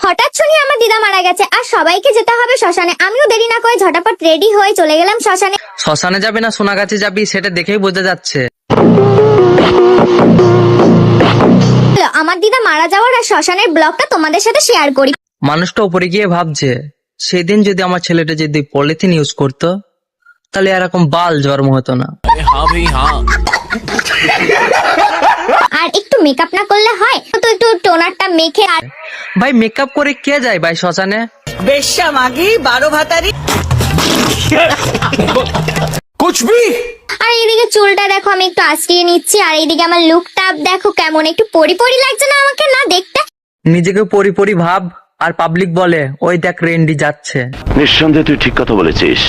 হঠাৎ শুনি আমার দিদা মারা গেছে আর সবাইকে যেতে হবে শ্মশানে। আমিও দেরি না করে ঝটাপট রেডি হয়ে চলে গেলাম শ্মশানে। শ্মশানে যাবি না সোনাগাছি যাবি সেটা দেখেই বোঝা যাচ্ছে। আমার দিদা মারা যাওয়ার আর শ্মশানের ব্লগটা তোমাদের সাথে শেয়ার করি। মানুষটা উপরে গিয়ে ভাবছে সেদিন যদি আমার ছেলেটা যদি পলিথিন ইউজ করতো তাহলে এরকম বাল জন্ম হতো না। আর একটু মেকআপ না করলে হয় তো, একটু টোনারটা মেখে। আর ভাই মেকআপ করে কে যায় ভাই শ্মশানে? বেশ্যা মাগি 12 ভাতারি कुछ भी। আর এইদিকে চুলটা দেখো আমি একটু আঁচড়িয়ে নিচ্ছি। আর এইদিকে আমার লুকটা দেখো কেমন, একটু পরি পরি লাগছে না আমাকে না দেখতে? নিজেকে পরি পরি ভাব আর পাবলিক বলে ওই দেখ রেন্ডি যাচ্ছে। নিঃসন্দেহে তুই ঠিক কথা বলেছিস।